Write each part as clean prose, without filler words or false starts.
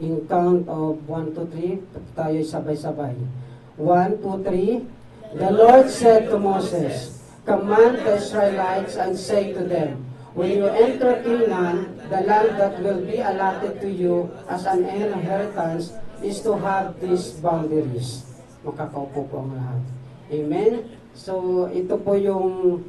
In count of 1, 2, 3, tayo sabay-sabay. 1, 2, 3. The Lord said to Moses, command the Israelites and say to them, when you enter Canaan, the land that will be allotted to you as an inheritance is to have these boundaries. Makakaupo po ang lahat. Amen? So, ito po yung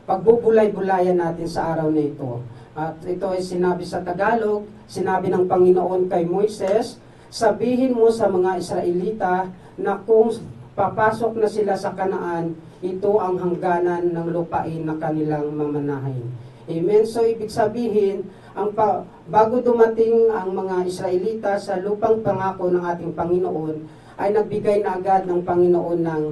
pagbubulay-bulayan natin sa araw na ito. At ito ay sinabi sa Tagalog, sinabi ng Panginoon kay Moises, sabihin mo sa mga Israelita na kung papasok na sila sa Kanaan, ito ang hangganan ng lupain na kanilang mamanahin. Amen? So, ibig sabihin, bago dumating ang mga Israelita sa lupang pangako ng ating Panginoon, ay nagbigay na agad ng Panginoon ng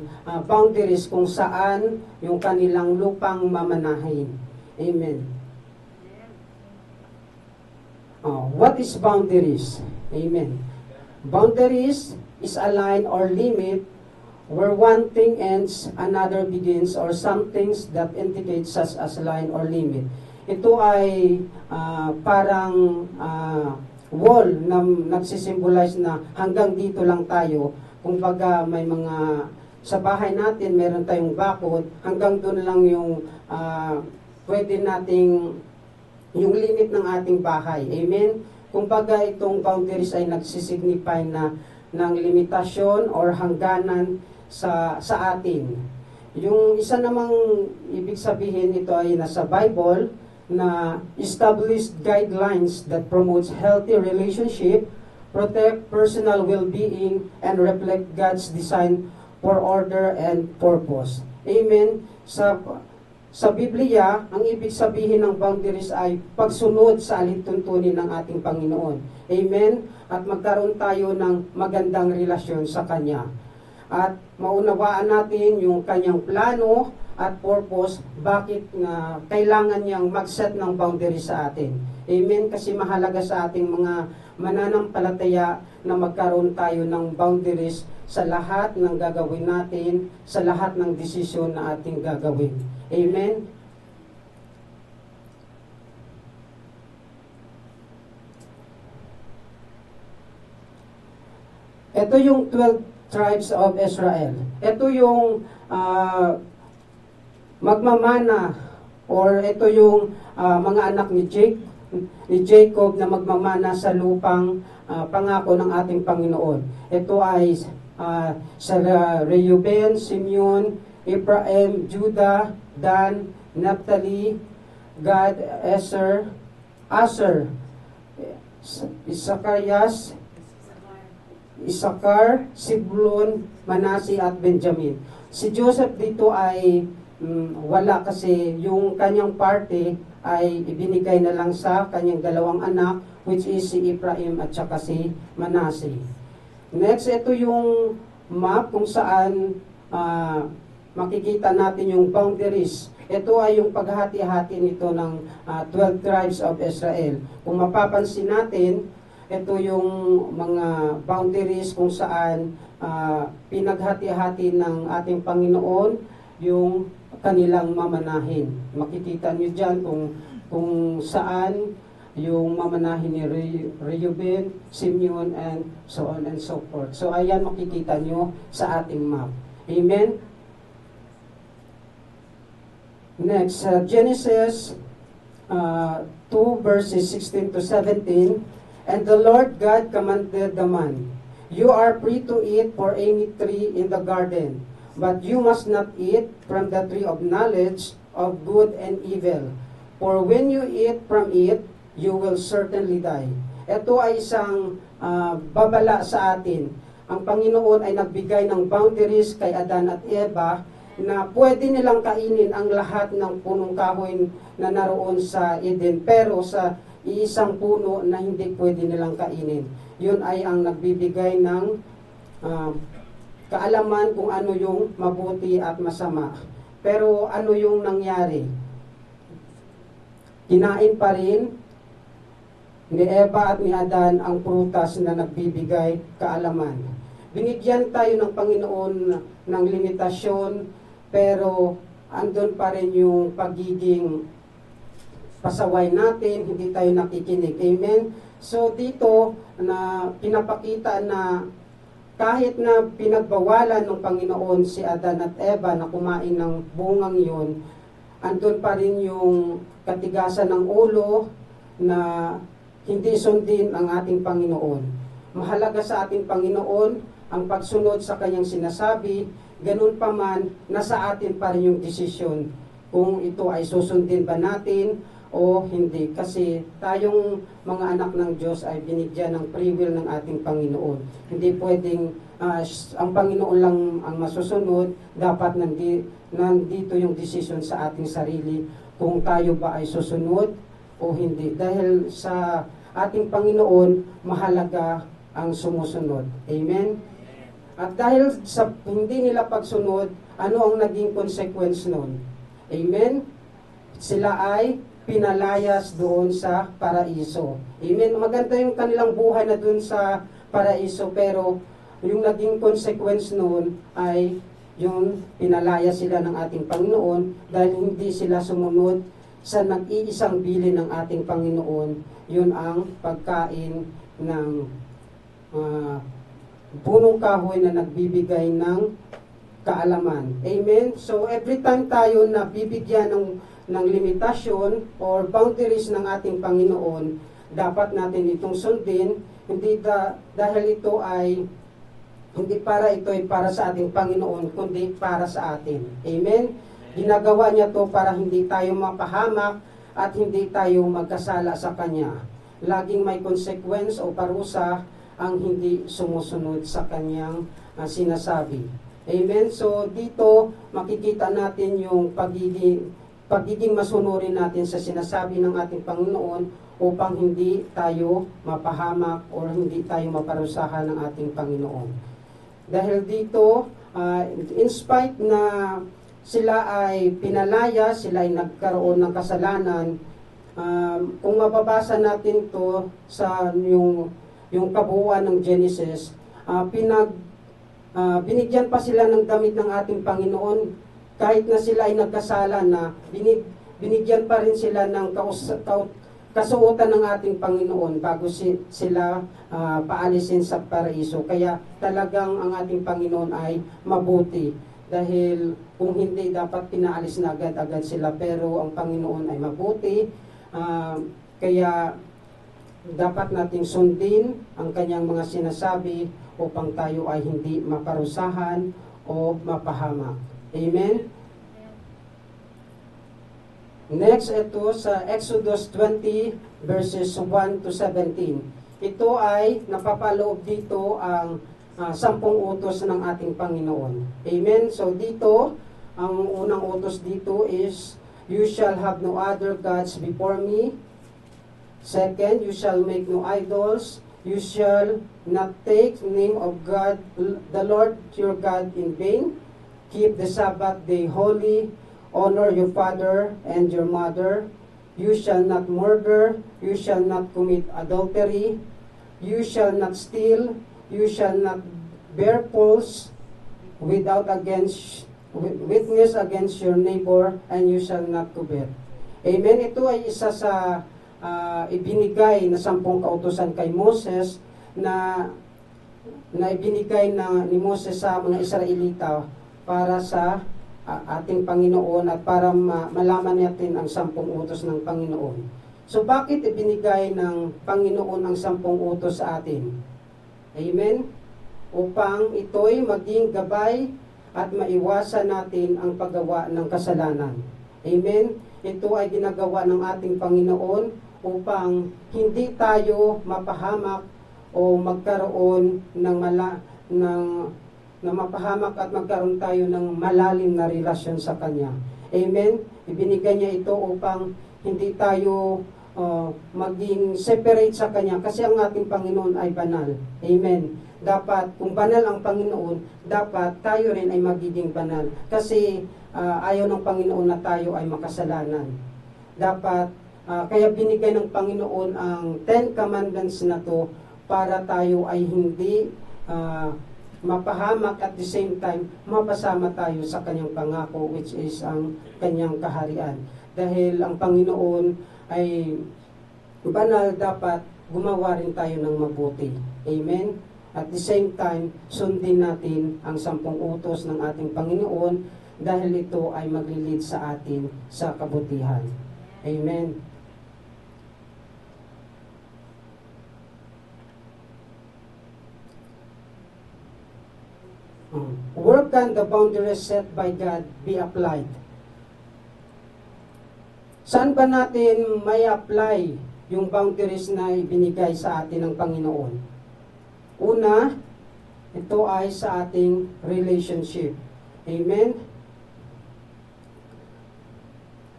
boundaries kung saan yung kanilang lupang mamanahin. Amen. What is boundaries? Amen. Boundaries is a line or limit where one thing ends, another begins, or some things that indicate such as line or limit. Ito ay parang wall na nagsisimbolize na hanggang dito lang tayo. Kung baga may mga sa bahay natin meron tayong bakod, hanggang doon lang yung pwede nating yung limit ng ating bahay. Amen? Kung baga itong boundaries ay nagsisignify na ng limitasyon or hangganan sa atin. Yung isa namang ibig sabihin ito ay nasa Bible na established guidelines that promotes healthy relationship, protect personal well-being, and reflect God's design for order and purpose. Amen? Sa Biblia, ang ibig sabihin ng boundaries ay pagsunod sa alituntunin ng ating Panginoon. Amen? At magkaroon tayo ng magandang relasyon sa Kanya. At maunawaan natin yung Kanyang plano at purpose, bakit kailangan niyang mag-set ng boundaries sa atin. Amen? Kasi mahalaga sa ating mga mananampalataya na magkaroon tayo ng boundaries sa lahat ng gagawin natin, sa lahat ng desisyon na ating gagawin. Amen? Ito yung 12 tribes of Israel. Ito yung magmamana or ito yung mga anak ni Jacob na magmamana sa lupang pangako ng ating Panginoon. Ito ay sa Reuben, Simeon, Ephraim, Judah, Dan, Naphtali, Gad, Aser, Isakar, Sibulon, Manasi at Benjamin. Si Joseph dito ay wala kasi yung kanyang parte ay ibinigay na lang sa kanyang dalawang anak, which is si Ephraim at saka si Manasi. Next, ito yung map kung saan makikita natin yung boundaries. Ito ay yung paghati-hati nito ng 12 tribes of Israel. Kung mapapansin natin, ito yung mga boundaries kung saan pinaghati-hati ng ating Panginoon yung kanilang mamanahin. Makikita nyo dyan kung saan yung mamanahin ni Reuben, Simeon, and so on and so forth. So ayan makikita nyo sa ating map. Amen? Next, Genesis 2 verses 16 to 17. And the Lord God commanded the man, you are free to eat for any tree in the garden, but you must not eat from the tree of knowledge of good and evil. For when you eat from it, you will certainly die. Ito ay isang babala sa atin. Ang Panginoon ay nagbigay ng boundaries kay Adan at Eva na pwede nilang kainin ang lahat ng punong kahoy na naroon sa Eden, pero sa iisang puno na hindi pwede nilang kainin. Yun ay ang nagbibigay ng kaalaman kung ano yung mabuti at masama. Pero ano yung nangyari? Kinain pa rin ni Eva at ni Adan ang prutas na nagbibigay kaalaman. Binigyan tayo ng Panginoon ng limitasyon, pero andun pa rin yung pagiging pasaway natin, hindi tayo nakikinig. Amen? So dito na pinapakita na kahit na pinagbawalan ng Panginoon si Adan at Eva na kumain ng bungang yun, andun pa rin yung katigasan ng ulo na hindi sundin ang ating Panginoon. Mahalaga sa ating Panginoon ang pagsunod sa kanyang sinasabi, ganun pa man, nasa atin pa rin yung desisyon kung ito ay susundin ba natin o hindi. Kasi tayong mga anak ng Diyos ay binigyan ng free will ng ating Panginoon. Hindi pwedeng ang Panginoon lang ang masusunod, dapat nandito yung desisyon sa ating sarili kung tayo ba ay susunod o hindi. Dahil sa ating Panginoon, mahalaga ang sumusunod. Amen? At dahil sa hindi nila pagsunod, ano ang naging consequence nun? Amen? Sila ay pinalayas doon sa paraiso. Amen? Maganda yung kanilang buhay na doon sa paraiso, pero yung naging consequence noon ay yung pinalayas sila ng ating Panginoon dahil hindi sila sumunod sa nag-iisang bilin ng ating Panginoon. Yun ang pagkain ng punong kahoy na nagbibigay ng kaalaman. Amen? So every time tayo na bibigyan ng limitasyon or boundaries ng ating Panginoon, dapat natin itong sundin, hindi dahil ito ay para sa ating Panginoon, kundi para sa atin. Amen? Ginagawa niya to para hindi tayo mapahamak at hindi tayo magkasala sa Kanya. Laging may consequence o parusa ang hindi sumusunod sa Kanyang sinasabi. Amen? So dito makikita natin yung pagiging masunurin natin sa sinasabi ng ating Panginoon upang hindi tayo mapahamak o hindi tayo maparusahan ng ating Panginoon. Dahil dito, in spite na sila ay pinalaya, sila ay nagkaroon ng kasalanan, kung mababasa natin to sa yung kabuuan ng Genesis, binigyan pa sila ng damit ng ating Panginoon kahit na sila ay nagkasala na, binigyan pa rin sila ng kasuotan ng ating Panginoon bago sila paalisin sa paraiso. Kaya talagang ang ating Panginoon ay mabuti. Dahil kung hindi, dapat pinaalis na agad-agad sila. Pero ang Panginoon ay mabuti. Kaya dapat nating sundin ang kanyang mga sinasabi upang tayo ay hindi maparusahan o mapahamak. Amen? Next, ito sa Exodus 20 verses 1 to 17. Ito ay napapaloob dito ang 10 utos ng ating Panginoon. Amen? So dito, ang unang utos dito is, you shall have no other gods before me. Second, you shall make no idols. You shall not take the name of God, the Lord your God in vain. Keep the Sabbath day holy. Honor your father and your mother. You shall not murder. You shall not commit adultery. You shall not steal. You shall not bear false witness against your neighbor, and you shall not covet. Amen. Ito ay isa sa ibinigay na 10 kautusan kay Moses na ibinigay ni Moses sa mga Israelita para sa ating Panginoon at para malaman natin ang 10 utos ng Panginoon. So bakit ibinigay ng Panginoon ang 10 utos sa atin? Amen? Upang ito'y maging gabay at maiwasan natin ang paggawa ng kasalanan. Amen? Ito ay ginagawa ng ating Panginoon upang hindi tayo mapahamak o magkaroon na mapahamak at magkaroon tayo ng malalim na relasyon sa Kanya. Amen? Ibinigay niya ito upang hindi tayo maging separate sa Kanya kasi ang ating Panginoon ay banal. Amen? Dapat, kung banal ang Panginoon, dapat tayo rin ay magiging banal. Kasi ayaw ng Panginoon na tayo ay makasalanan. Dapat, kaya binigay ng Panginoon ang 10 commandments na to para tayo ay hindi mapahamak at the same time mapasama tayo sa kanyang pangako which is ang kanyang kaharian. Dahil ang Panginoon ay banal, dapat gumawa rin tayo ng mabuti. Amen? At the same time, sundin natin ang 10 utos ng ating Panginoon dahil ito ay maglilid sa atin sa kabutihan. Amen. Where can the boundaries set by God be applied? Saan ba natin may apply yung boundaries na ibinigay sa atin ng Panginoon? Una, ito ay sa ating relationship. Amen?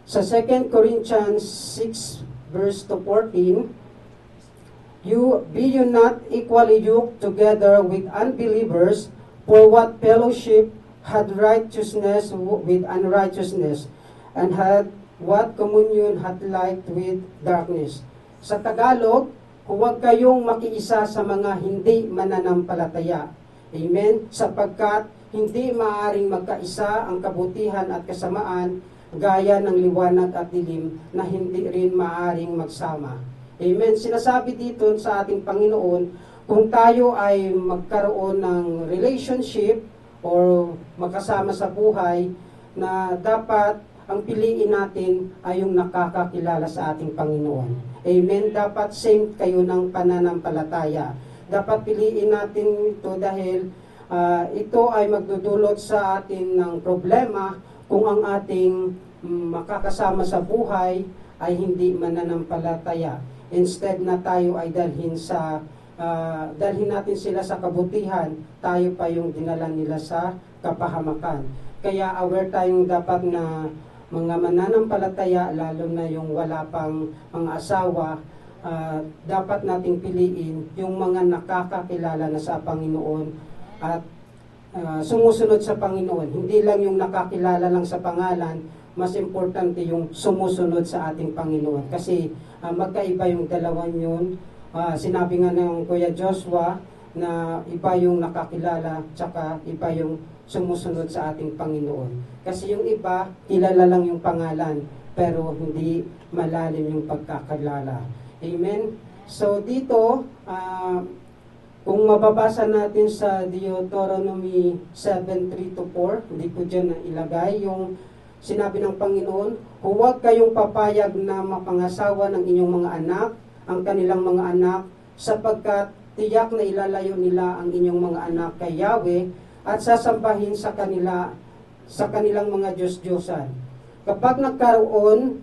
Sa 2 Corinthians 6 verse 14, Be you not equally yoked together with unbelievers, for what fellowship had righteousness with unrighteousness, and what communion had light with darkness? Sa Tagalog, huwag kayong makiisa sa mga hindi mananampalataya. Amen? Sapagkat hindi maaaring magkaisa ang kabutihan at kasamaan gaya ng liwanag at dilim na hindi rin maaaring magsama. Amen? Sinasabi dito sa ating Panginoon, kung tayo ay magkaroon ng relationship or magkasama sa buhay, na dapat ang piliin natin ay yung nakakakilala sa ating Panginoon. Amen? Dapat same kayo ng pananampalataya. Dapat piliin natin ito dahil ito ay magdudulot sa atin ng problema kung ang ating makakasama sa buhay ay hindi mananampalataya. Instead na tayo ay dalhin natin sila sa kabutihan, tayo pa yung dinala nila sa kapahamakan. Kaya aware tayong dapat na mga mananampalataya, lalo na yung wala pang mga asawa, dapat nating piliin yung mga nakakakilala na sa Panginoon at sumusunod sa Panginoon. Hindi lang yung nakakilala lang sa pangalan, mas importante yung sumusunod sa ating Panginoon. Kasi magkaiba yung dalawan yun. Sinabi nga ng Kuya Joshua na iba yung nakakilala, tsaka iba yung sumusunod sa ating Panginoon. Kasi yung iba, kilala lang yung pangalan, pero hindi malalim yung pagkakilala. Amen? So dito, kung mababasa natin sa Deuteronomy 7:3-4, hindi ko dyan ilagay yung sinabi ng Panginoon, huwag kayong papayag na mapangasawa ng inyong mga anak, ang kanilang mga anak, sapagkat tiyak na ilalayo nila ang inyong mga anak kay Yahweh at sasambahin sa kanilang mga Diyos-Diyosan. Kapag nagkaganon,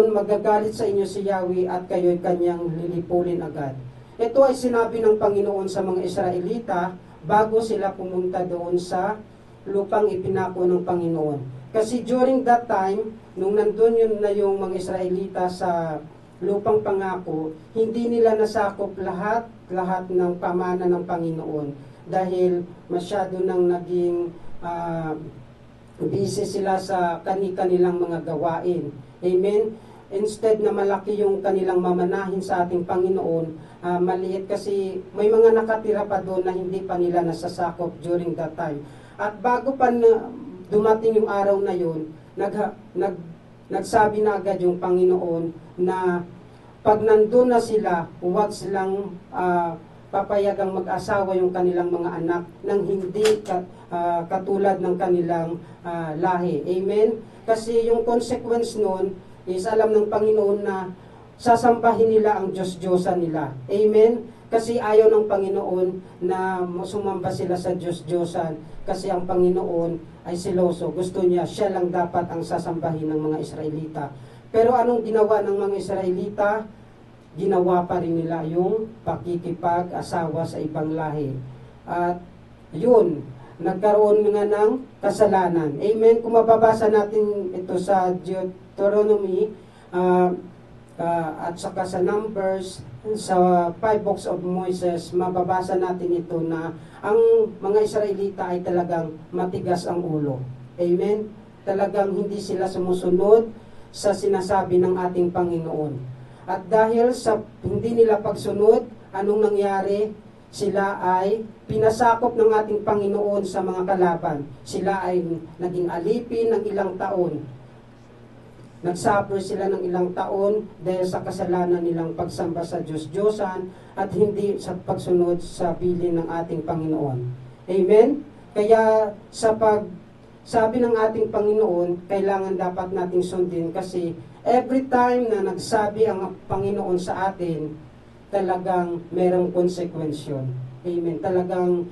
magagalit sa inyo si Yahweh at kayo'y kanyang lilipulin agad. Ito ay sinabi ng Panginoon sa mga Israelita bago sila pumunta doon sa lupang ipinako ng Panginoon. Kasi during that time, nung nandun yun na yung mga Israelita sa lupang pangako, hindi nila nasakop lahat ng pamana ng Panginoon dahil masyado nang naging busy sila sa kanilang mga gawain. Amen? Instead na malaki yung kanilang mamanahin sa ating Panginoon, maliit kasi may mga nakatira pa doon na hindi pa nila nasasakop during that time. At bago pa dumating yung araw na yun, nagsabi na agad yung Panginoon na pag nandun na sila, huwag silang papayagang mag-asawa yung kanilang mga anak nang hindi katulad ng kanilang lahi. Amen? Kasi yung consequence nun is alam ng Panginoon na sasambahin nila ang Diyos-Diyosan nila. Amen? Kasi ayaw ng Panginoon na sumamba sila sa Diyos-Diyosan kasi ang Panginoon ay seloso. Gusto niya, siya lang dapat ang sasambahin ng mga Israelita. Pero anong ginawa ng mga Israelita? Ginawa pa rin nila yung pakikipag-asawa sa ibang lahi. At yun, nagkaroon nga ng kasalanan. Amen? Kung mababasa natin ito sa Deuteronomy at saka sa Numbers, sa 5 books of Moses, mababasa natin ito na ang mga Israelita ay talagang matigas ang ulo. Amen? Talagang hindi sila sumusunod sa sinasabi ng ating Panginoon. At dahil sa hindi nila pagsunod, anong nangyari? Sila ay pinasakop ng ating Panginoon sa mga kalaban. Sila ay naging alipin ng ilang taon. Nagsuffer sila ng ilang taon dahil sa kasalanan nilang pagsamba sa Diyos-Diyosan at hindi sa pagsunod sa bilin ng ating Panginoon. Amen? Kaya sabi ng ating Panginoon, kailangan dapat nating sundin kasi every time na nagsabi ang Panginoon sa atin, talagang merong konsekwensyon. Amen? Talagang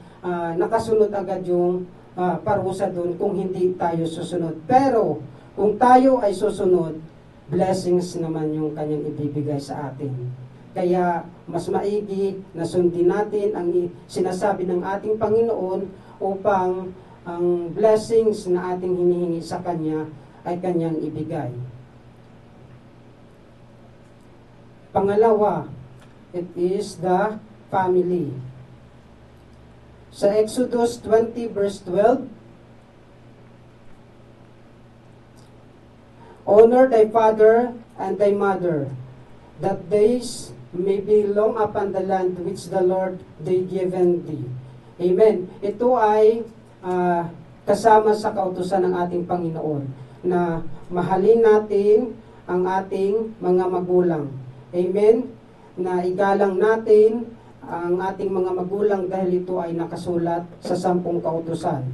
nakasunod agad yung parusa doon kung hindi tayo susunod. Pero kung tayo ay susunod, blessings naman yung kanyang ibibigay sa atin. Kaya mas maigi na sundin natin ang sinasabi ng ating Panginoon upang ang blessings na ating hinihingi sa Kanya ay Kanyang ibigay. Pangalawa, it is the family. Sa Exodus 20 verse 12, honor thy father and thy mother, that days may be long upon the land which the Lord they given thee. Amen. Ito ay kasama sa kautusan ng ating Panginoon na mahalin natin ang ating mga magulang. Amen. Na igalang natin ang ating mga magulang dahil ito ay nakasulat sa 10 kautusan.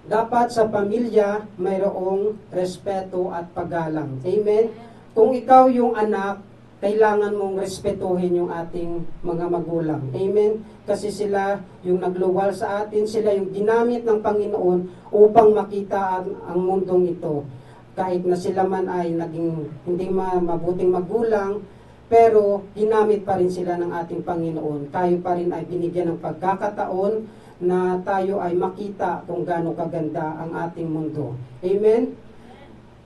Dapat sa pamilya mayroong respeto at paggalang. Amen? Kung ikaw yung anak, kailangan mong respetuhin yung ating mga magulang. Amen? Kasi sila yung nagluwal sa atin, sila yung ginamit ng Panginoon upang makita ang mundong ito. Kahit na sila man ay naging hindi mabuting magulang, pero ginamit pa rin sila ng ating Panginoon. Tayo pa rin ay binigyan ng pagkakataon na tayo ay makita kung gaano kaganda ang ating mundo. Amen?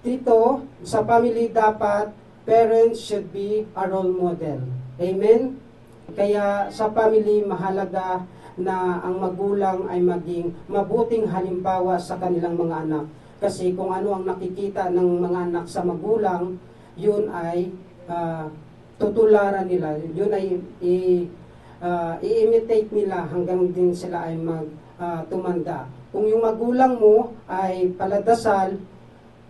Dito, sa family dapat, parents should be a role model. Amen? Kaya sa family, mahalaga na ang magulang ay maging mabuting halimbawa sa kanilang mga anak. Kasi kung ano ang nakikita ng mga anak sa magulang, yun ay tutularan nila. Yun ay i-imitate nila hanggang din sila ay tumanda. Kung yung magulang mo ay paladasal,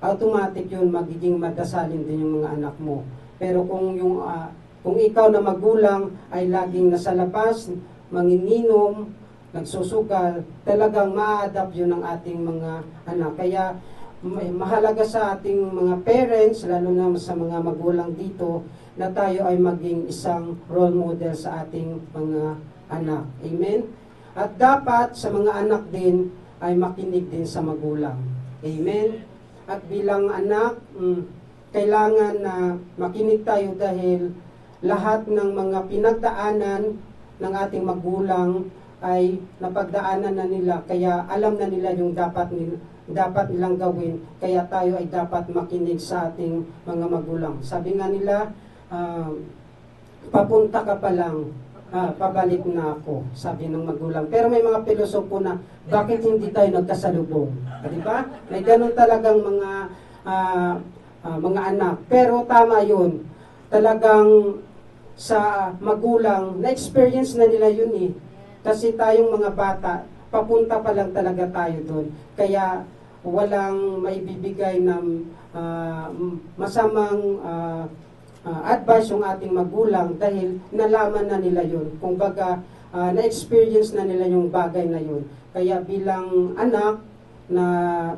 automatic yun magiging madasalin din yung mga anak mo. Pero kung ikaw na magulang ay laging nasa labas, manginginom, nagsusugal, talagang ma-adapt yun ng ating mga anak. Kaya mahalaga sa ating mga parents, lalo na sa mga magulang dito, na tayo ay maging isang role model sa ating mga anak. Amen? At dapat sa mga anak din ay makinig din sa magulang. Amen? At bilang anak, kailangan na makinig tayo dahil lahat ng mga pinagdaanan ng ating magulang ay napagdaanan na nila. Kaya alam na nila yung dapat nilang gawin. Kaya tayo ay dapat makinig sa ating mga magulang. Sabi nga nila, papunta ka pa lang, pabalik na ako, sabi ng magulang. Pero may mga pilosopo na, bakit hindi tayo nagkasalubong? Di ba? May ganun talagang mga anak. Pero tama yun. Talagang sa magulang, na-experience na nila yun eh. Kasi tayong mga bata, papunta pa lang talaga tayo doon. Kaya walang maibibigay ng masamang advice yung ating magulang dahil nalaman na nila yun. Kung baga, na-experience na nila yung bagay na yun. Kaya bilang anak na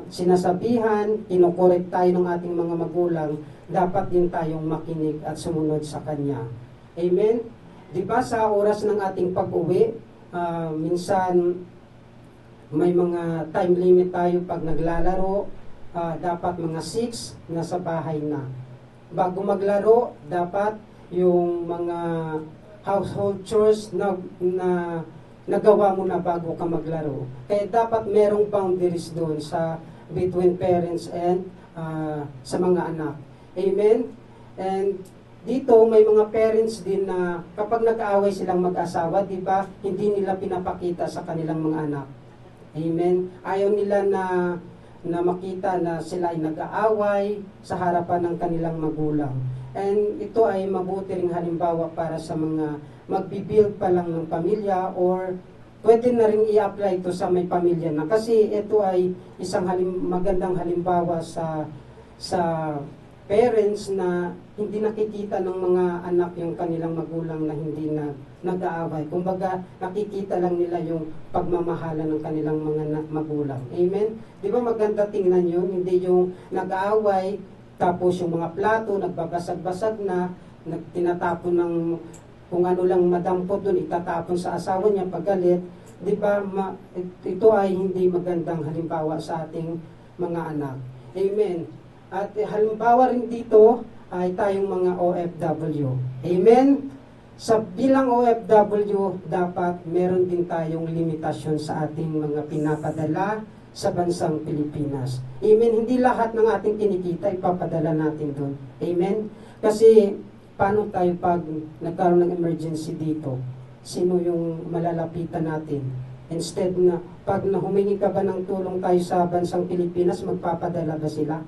sinasabihan, kinukorek tayo ng ating mga magulang, dapat din tayong makinig at sumunod sa Kanya. Amen? Di ba sa oras ng ating pag-uwi, minsan may mga time limit tayo pag naglalaro, dapat mga 6 nasa bahay na. Bago maglaro, dapat yung mga household chores na nagawa mo na bago ka maglaro. Kaya dapat merong boundaries doon sa between parents and sa mga anak. Amen? And dito may mga parents din na kapag nag-aaway silang mag-asawa, di ba, hindi nila pinapakita sa kanilang mga anak. Amen? Ayaw nila na makita na sila ay nag-aaway sa harapan ng kanilang magulang. And ito ay mabuti ring halimbawa para sa mga magbibuild pa lang ng pamilya or pwede na rin i-apply ito sa may pamilya na. Kasi ito ay isang magandang halimbawa sa sa parents na hindi nakikita ng mga anak yung kanilang magulang na hindi na nag-aaway. Kumbaga, nakikita lang nila yung pagmamahala ng kanilang mga magulang. Amen? Di ba maganda tingnan yun? Hindi yung nag-aaway, tapos yung mga plato, nagbabasag-basag na, tinatapon ng kung ano lang madampot doon, itatapon sa asawa niya paggalit. Di ba, ito ay hindi magandang halimbawa sa ating mga anak. Amen. At halimbawa rin dito ay tayong mga OFW. Amen? Sa bilang OFW, dapat meron din tayong limitasyon sa ating mga pinapadala sa bansang Pilipinas. Amen? Hindi lahat ng ating kinikita ipapadala natin doon. Amen? Kasi paano tayo pag nagkaroon ng emergency dito? Sino yung malalapitan natin? Instead na, pag humingi ka ba ng tulong tayo sa bansang Pilipinas, magpapadala ba sila?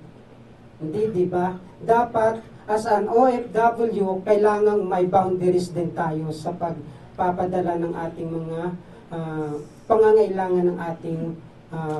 Hindi, di ba? Dapat, as an OFW, kailangang may boundaries din tayo sa pagpapadala ng ating mga pangangailangan ng ating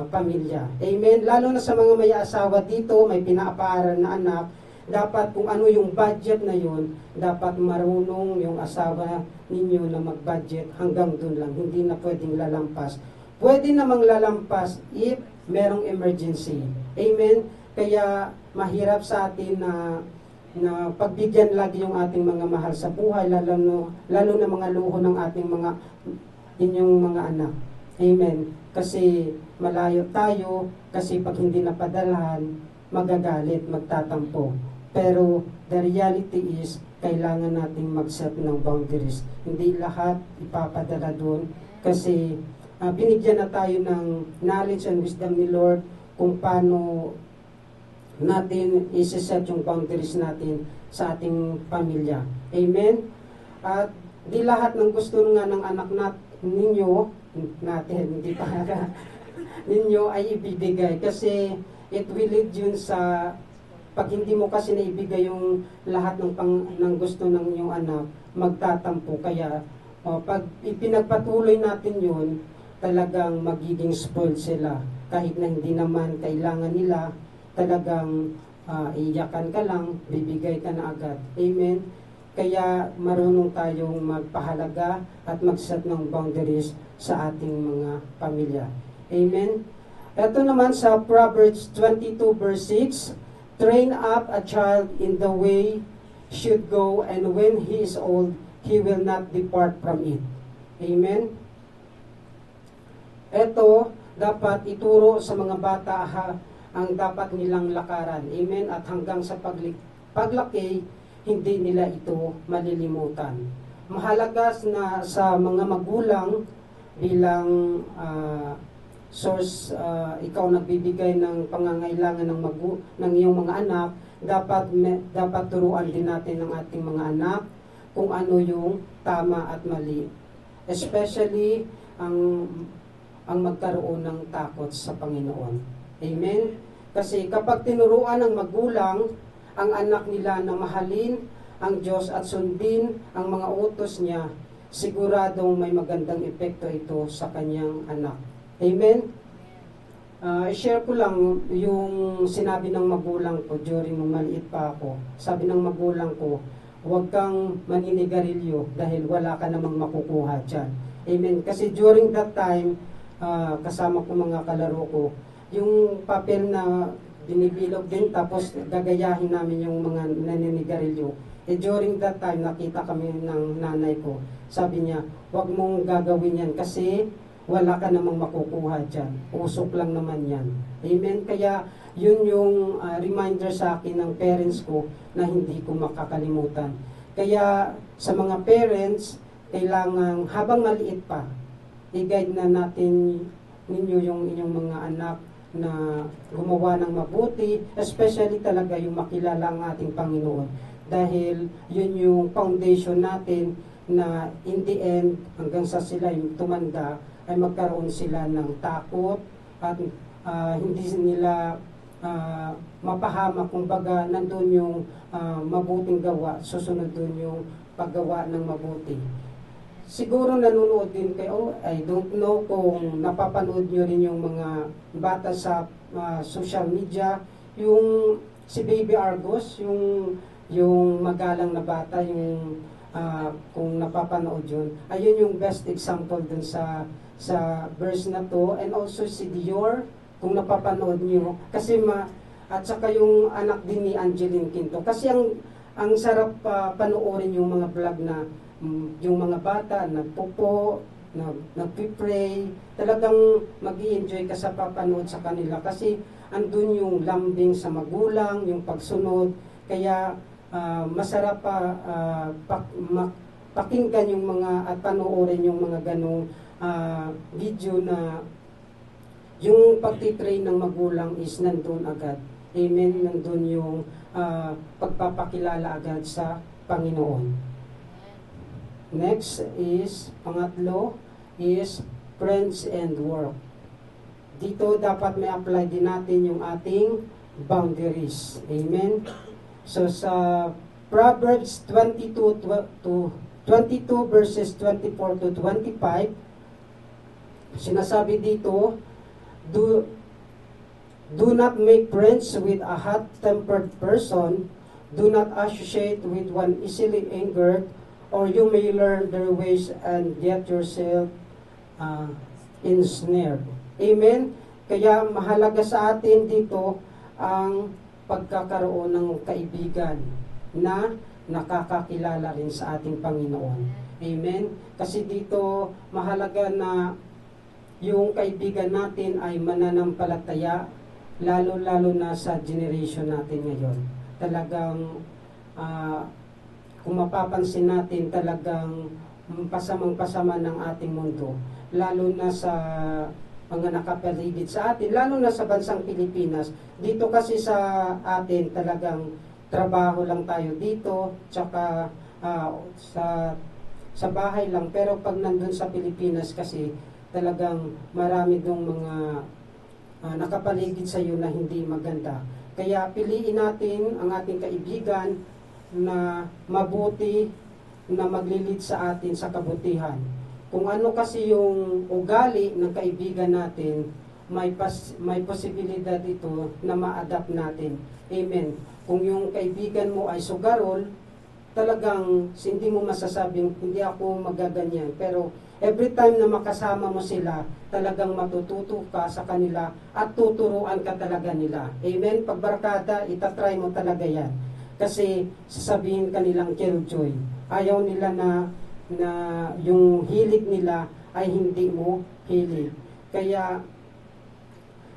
pamilya. Amen? Lalo na sa mga may asawa dito, may pinapaaral na anak, dapat kung ano yung budget na yun, dapat marunong yung asawa ninyo na mag-budget hanggang dun lang. Hindi na pwedeng lalampas. Pwede namang lalampas if merong emergency. Amen? Kaya mahirap sa atin na pagbigyan lagi yung ating mga mahal sa buhay, lalo na mga luho ng ating inyong mga anak. Amen? Kasi malayo tayo, kasi pag hindi napadalahan, magagalit, magtatampo. Pero the reality is, kailangan nating mag-set ng boundaries. Hindi lahat ipapadala doon kasi binigyan na tayo ng knowledge and wisdom ni Lord kung paano natin isi-set yung boundaries natin sa ating pamilya. Amen? At di lahat ng gusto nga ng anak natin, hindi pa ninyo ay ibibigay kasi it will lead yun sa pag hindi mo kasi naibigay yung lahat ng gusto ng inyong anak, magtatampo. Kaya pag ipinagpatuloy natin yun, talagang magiging spoiled sila. Kahit na hindi naman kailangan nila, talagang iyakan ka lang, bibigay ka na agad. Amen? Kaya marunong tayong magpahalaga at mag-set ng boundaries sa ating mga pamilya. Amen? Ito naman sa Proverbs 22 verse 6, train up a child in the way should go, and when he is old, he will not depart from it. Amen? Ito, dapat ituro sa mga bata ang dapat nilang lakaran. Amen? At hanggang sa paglaki, hindi nila ito malilimutan. Mahalaga na sa mga magulang bilang source, ikaw nagbibigay ng pangangailangan ng iyong mga anak, dapat turuan din natin ng ating mga anak kung ano yung tama at mali. Especially ang magkaroon ng takot sa Panginoon. Amen? Kasi kapag tinuruan ng magulang ang anak nila na mahalin ang Diyos at sundin ang mga utos niya, siguradong may magandang epekto ito sa kanyang anak. Amen? I-share ko lang yung sinabi ng magulang ko during nung maliit pa ako. Sabi ng magulang ko, huwag kang maninigarilyo dahil wala ka namang makukuha dyan. Amen? Kasi during that time, kasama ko mga kalaro ko, yung papel na binibilog din tapos gagayahin namin yung mga naninigarilyo. During that time, nakita kami ng nanay ko. Sabi niya, huwag mong gagawin yan kasi wala ka namang makukuha dyan. Usok lang naman yan. Amen? Kaya yun yung reminder sa akin ng parents ko na hindi ko makakalimutan. Kaya sa mga parents, kailangan habang maliit pa, i-guide na natin ninyo yung inyong mga anak na gumawa ng mabuti, especially talaga yung makilala ang ating Panginoon. Dahil yun yung foundation natin na in the end, hanggang sa sila yung tumanda, ay magkaroon sila ng takot at hindi nila mapahamak. Kumbaga, nandun yung mabuting gawa, susunod dun yung paggawa ng mabuti. Siguro nanonood din kayo, I don't know kung napapanood nyo rin yung mga bata sa social media, yung si Baby Argos, yung magalang na bata, yung kung napapanood yun, ayun yung best example dun sa verse na to. And also si Dior, kung napapanood niyo, kasi at saka yung anak din ni Angeline Quinto, kasi ang sarap panoorin yung mga vlog na yung mga bata nagpupo, nagpipray, talagang mag-i-enjoy ka sa papanood sa kanila kasi andun yung lambing sa magulang, yung pagsunod, kaya masarap pakinggan yung mga at panoorin yung mga ganong video na yung pagtitrain ng magulang is nandun agad. Amen, nandun yung pagpapakilala agad sa Panginoon. Next is, pangatlo is friends and work. Dito dapat may apply din natin yung ating boundaries. Amen. So sa Proverbs 22 verses 24 to 25, sinasabi dito, do not make friends with a hot-tempered person, do not associate with one easily angered, or you may learn their ways and get yourself ensnared. Amen? Kaya mahalaga sa atin dito ang pagkakaroon ng kaibigan na nakakakilala rin sa ating Panginoon. Amen? Kasi dito mahalaga na yung kaibigan natin ay mananampalataya, lalo-lalo na sa generation natin ngayon. Talagang kung mapapansin natin, talagang pasamang-pasama ng ating mundo, lalo na sa mga nakapaligid sa atin, lalo na sa bansang Pilipinas. Dito kasi sa atin talagang trabaho lang tayo dito, tsaka sa bahay lang. Pero pag nandun sa Pilipinas kasi talagang marami dong mga nakapaligid sa iyo na hindi maganda. Kaya piliin natin ang ating kaibigan na mabuti, na maglilid sa atin sa kabutihan. Kung ano kasi yung ugali ng kaibigan natin, may posibilidad ito na ma-adapt natin. Amen. Kung yung kaibigan mo ay sugarol, talagang hindi mo masasabing hindi ako magaganyan. Pero every time na makasama mo sila, talagang matututo ka sa kanila at tuturuan ka talaga nila. Amen. Pagbarkada, itatry mo talaga yan. Kasi sasabihin kanilang killjoy. Ayaw nila na yung hilig nila ay hindi mo hilig. Kaya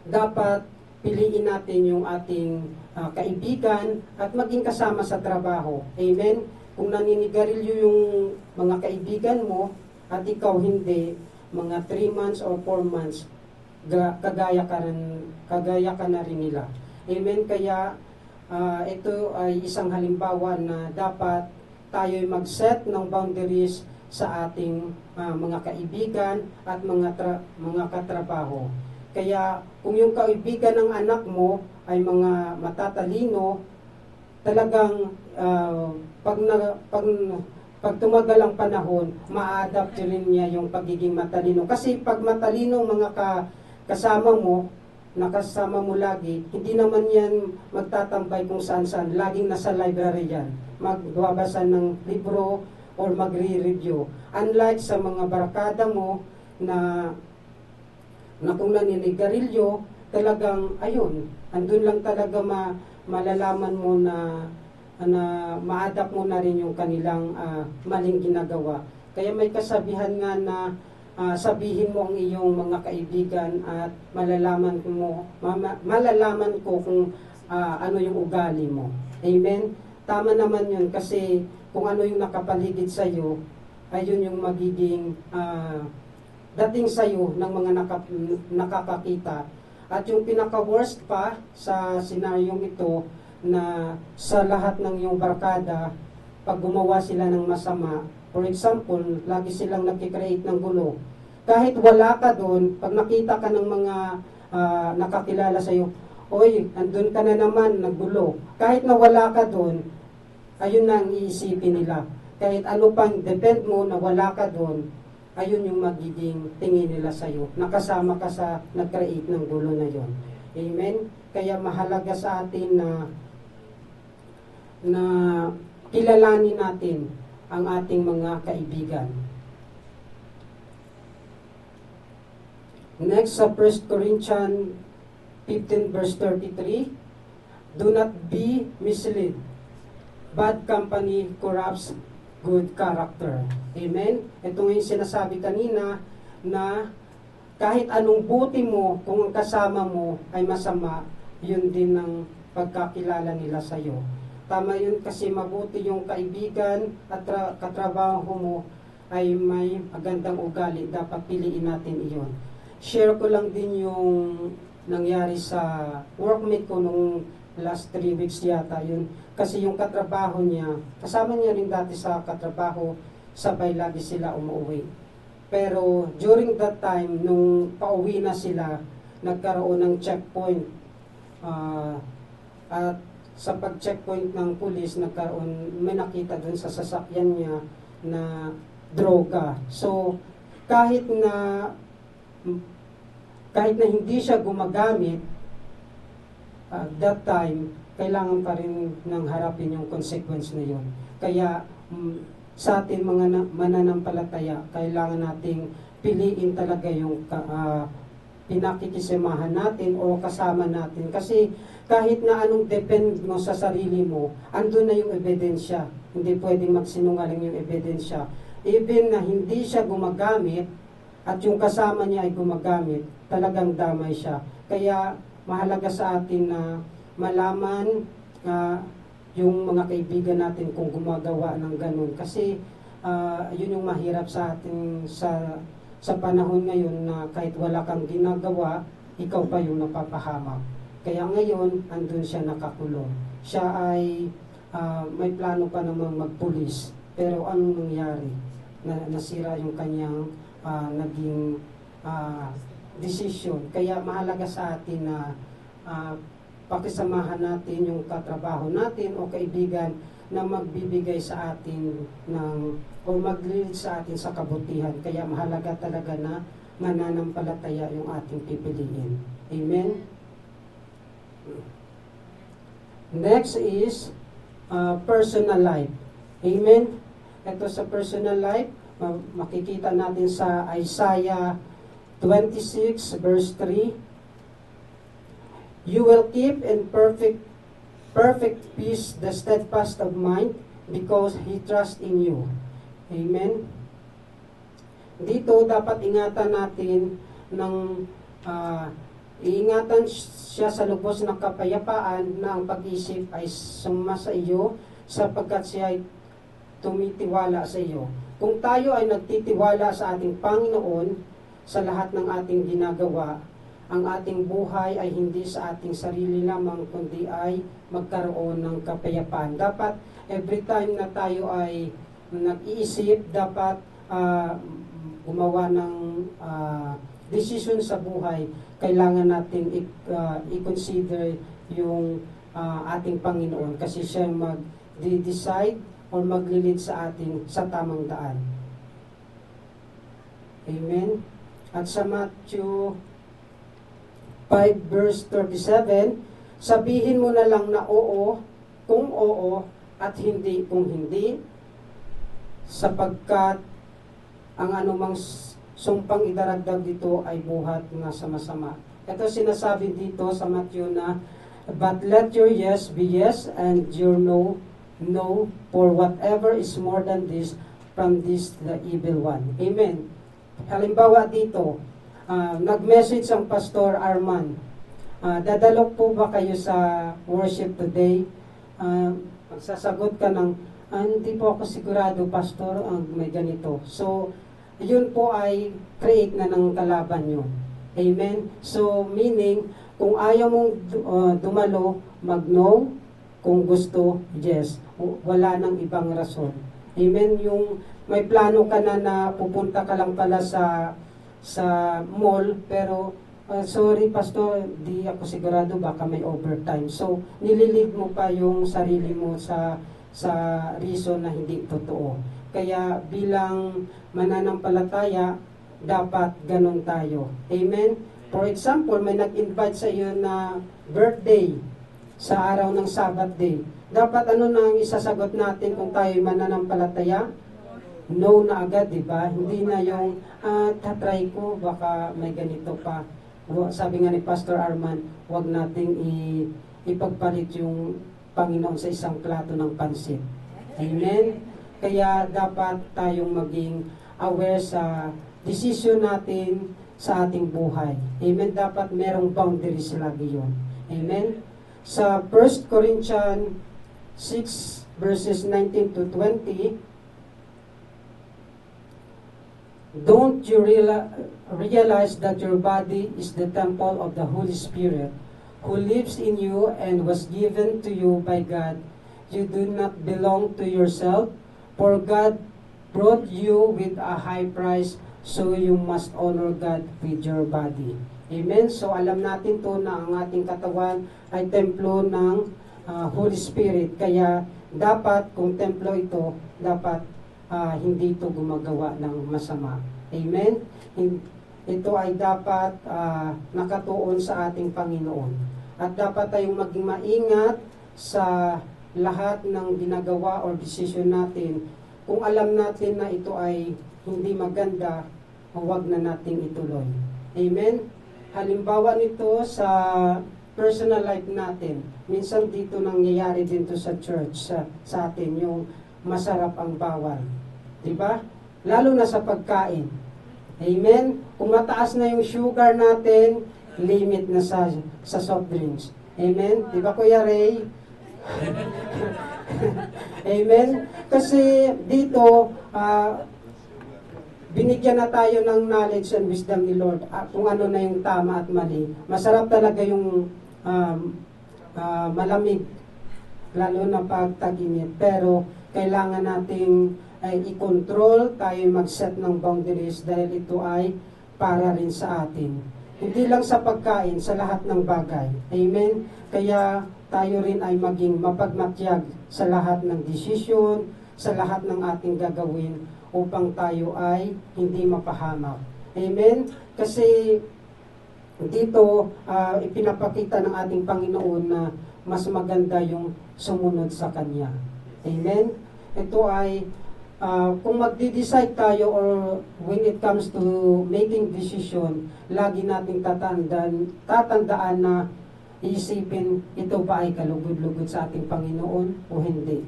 dapat piliin natin yung ating kaibigan at maging kasama sa trabaho. Amen? Kung naninigarilyo yung mga kaibigan mo at ikaw hindi, mga 3 months or 4 months, kagaya ka na rin nila. Amen? Kaya ito ay isang halimbawa na dapat tayo'y mag-set ng boundaries sa ating mga kaibigan at mga katrabaho. Kaya kung yung kaibigan ng anak mo ay mga matatalino, talagang pag tumagal ang panahon, ma-adapt rin niya yung pagiging matalino. Kasi pag matalino mga kasama mo, nakasama mo lagi, hindi naman yan magtatambay kung saan-saan. Laging nasa library yan. Magbabasa ng libro or magre-review. Unlike sa mga barkada mo na kung naninigarilyo, talagang ayun, andun lang talaga malalaman mo na ma-adapt mo na rin yung kanilang maling ginagawa. Kaya may kasabihan nga na sabihin mo ang iyong mga kaibigan at malalaman ko kung ano yung ugali mo. Amen? Tama naman yun kasi kung ano yung nakapaligid sa iyo, ayun yung magiging dating sa iyo ng mga nakakakita. At yung pinaka-worst pa sa senaryong ito na sa lahat ng iyong barkada, pag gumawa sila ng masama, for example, lagi silang nagkikreate ng gulo. Kahit wala ka doon, pag nakita ka ng mga nakakilala sa iyo, oy, andun ka na naman, naggulo. Kahit na wala ka doon, ayun na ang iisipin nila. Kahit ano pang depend mo na wala ka doon, ayun yung magiging tingin nila sa iyo. Nakasama ka sa nag-create ng gulo na yon. Amen? Kaya mahalaga sa atin na na kilalanin natin ang ating mga kaibigan. Next, sa 1 Corinthians 15 verse 33, do not be misled. Bad company corrupts good character. Amen? Ito yung sinasabi kanina na kahit anong buti mo, kung ang kasama mo ay masama, yun din ang pagkakilala nila sa iyo. Tama yun, kasi mabuti yung kaibigan at katrabaho mo ay may magandang ugali. Dapat piliin natin iyon. Share ko lang din yung nangyari sa workmate ko nung last 3 weeks yata yun. Kasi yung katrabaho niya, kasama niya rin dati sa katrabaho, sabay lagi sila umuwi. Pero during that time, nung pauwi na sila, nagkaroon ng checkpoint. At sa pag-checkpoint ng pulis, may nakita dun sa sasakyan niya na droga. So, kahit na hindi siya gumagamit, that time, kailangan pa rin nang harapin yung consequence na yun. Kaya, sa atin mga mananampalataya, kailangan nating piliin talaga yung pinakikisamahan natin o kasama natin. Kasi kahit na anong depend mo sa sarili mo, andun na yung ebidensya. Hindi pwedeng magsinungaling yung ebidensya. Even na hindi siya gumagamit at yung kasama niya ay gumagamit, talagang damay siya. Kaya mahalaga sa atin na malaman yung mga kaibigan natin kung gumagawa ng ganun. Kasi yun yung mahirap sa atin sa panahon ngayon na kahit wala kang ginagawa, ikaw pa yung napapahamak. Kaya ngayon, andun siya nakakulong. Siya ay may plano pa namang magpulis. Pero anong nangyari? Nasira yung kanyang naging decision. Kaya mahalaga sa atin na pakisamahan natin yung katrabaho natin o kaibigan na magbibigay sa atin o mag-lead sa atin sa kabutihan. Kaya mahalaga talaga na mananampalataya yung ating pipiliin. Amen? Next is personal life. Amen? Ito sa personal life, makikita natin sa Isaiah 26 verse 3. You will keep in perfect peace the steadfast of mind because he trusts in you. Amen? Dito dapat ingatan natin iingatan siya sa lubos ng kapayapaan na ang pag-isip ay sumasa iyo sapagkat siya ay tumitiwala sa iyo. Kung tayo ay nagtitiwala sa ating Panginoon sa lahat ng ating ginagawa, ang ating buhay ay hindi sa ating sarili lamang, kundi ay magkaroon ng kapayapaan. Dapat every time na tayo ay nag-iisip, dapat gumawa ng decision sa buhay, kailangan natin i-consider yung ating Panginoon kasi siya mag-decide or maglilid sa atin sa tamang daan. Amen? At sa Matthew 5 verse 37, sabihin mo na lang na oo kung oo at hindi kung hindi, sapagkat ang anumang sumpang idaragdag dito ay buhat na sama-sama. Ito sinasabi dito sa Matthew na, but let your yes be yes and your no, no, for whatever is more than this, from this the evil one. Amen. Halimbawa dito, nag-message ang Pastor Arman. Dadalok po ba kayo sa worship today? Magsasagot ka ng, hindi po ako sigurado, Pastor, may ganito. So, yun po ay create na ng kalaban nyo. Amen? So, meaning, kung ayaw mong dumalo, mag-no. Kung gusto, yes. Wala nang ibang rason. Amen? Yung may plano ka na pupunta ka lang pala sa mall, pero sorry Pastor, di ako sigurado, baka may overtime. So, nililid mo pa yung sarili mo sa reason na hindi totoo. Kaya bilang mananampalataya, dapat ganun tayo. Amen? For example, may nag-invite sa iyo na birthday sa araw ng Sabbath day. dapat ano na ang isasagot natin kung tayo mananampalataya? No na agad, di ba? Hindi na yung, tatry ko, baka may ganito pa. Sabi nga ni Pastor Arman, huwag nating ipagpalit yung Panginoon sa isang plato ng pansit. Amen? Kaya dapat tayong maging aware sa decision natin sa ating buhay. Amen? Dapat merong boundaries lagi yun. Amen? Sa 1 Corinthians 6 verses 19 to 20, don't you realize that your body is the temple of the Holy Spirit who lives in you and was given to you by God? You do not belong to yourself, for God brought you with a high price, so you must honor God with your body. Amen? So alam natin to na ang ating katawan ay templo ng Holy Spirit. Kaya dapat, kung templo ito, dapat hindi ito gumagawa ng masama. Amen? Ito ay dapat nakatuon sa ating Panginoon. At dapat tayong maging maingat sa lahat ng ginagawa o desisyon natin. Kung alam natin na ito ay hindi maganda, huwag na nating ituloy. Amen? Halimbawa nito sa personal life natin. Minsan dito nangyayari din to sa church, sa atin, yung masarap ang bawal. Diba? Lalo na sa pagkain. Amen? Kung mataas na yung sugar natin, limit na sa soft drinks. Amen? Diba Kuya Ray? Amen? Kasi dito, binigyan na tayo ng knowledge and wisdom ni Lord kung ano na yung tama at mali. Masarap talaga yung malamig, lalo na pag tag-init. Pero kailangan nating i-control, tayo mag-set ng boundaries dahil ito ay para rin sa atin. Hindi lang sa pagkain, sa lahat ng bagay. Amen? Kaya tayo rin ay maging mapagmatyag sa lahat ng desisyon, sa lahat ng ating gagawin upang tayo ay hindi mapahamak. Amen? Kasi dito ipinapakita ng ating Panginoon na mas maganda yung sumunod sa Kanya. Amen? Ito ay kung magde-decide tayo or when it comes to making decision, lagi nating tatandaan na iisipin, ito ba ay kalugod-lugod sa ating Panginoon o hindi.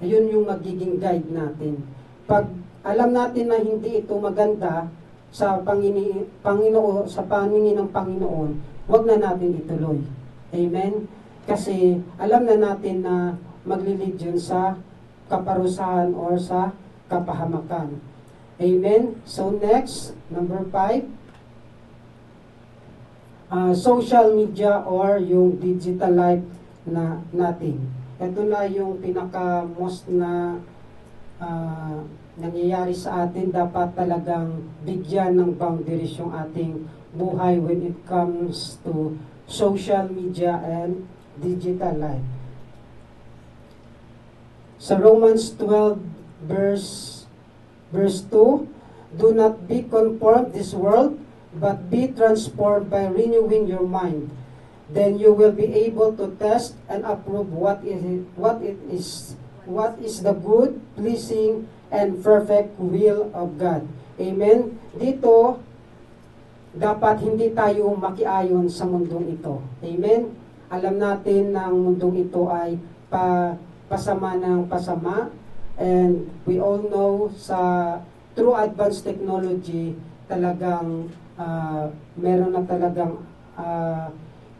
Ayun yung magiging guide natin. Pag alam natin na hindi ito maganda sa Panginoon, sa paningin ng Panginoon, wag na natin ituloy. Amen? Kasi alam na natin na maglilid yun sa kaparusahan or sa kapahamakan. Amen? So next, number 5, social media or yung digital life na natin. Ito na yung pinaka-most na nangyayari sa atin. Dapat talagang bigyan ng boundaries yung ating buhay when it comes to social media and digital life. Sa Romans 12 verse 2, do not be conformed this world, but be transformed by renewing your mind. Then you will be able to test and approve what is the good, pleasing, and perfect will of God. Amen? Dito, dapat hindi tayo makiayon sa mundong ito. Amen? Alam natin na ang mundong ito ay pasama ng pasama. And we all know through advanced technology, talagang meron na talagang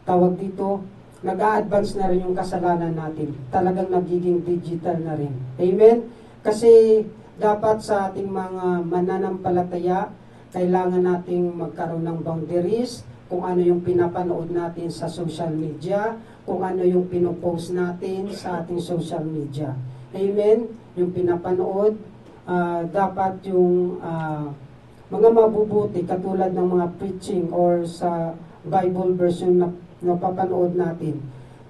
tawag dito, nag-a-advance na rin yung kasalanan natin. Talagang nagiging digital na rin. Amen? Kasi dapat sa ating mga mananampalataya, kailangan nating magkaroon ng boundaries, kung ano yung pinapanood natin sa social media, kung ano yung pinopost natin sa ating social media. Amen? Yung pinapanood, dapat yung mga mabubuti, katulad ng mga preaching or sa Bible version na napapanood natin.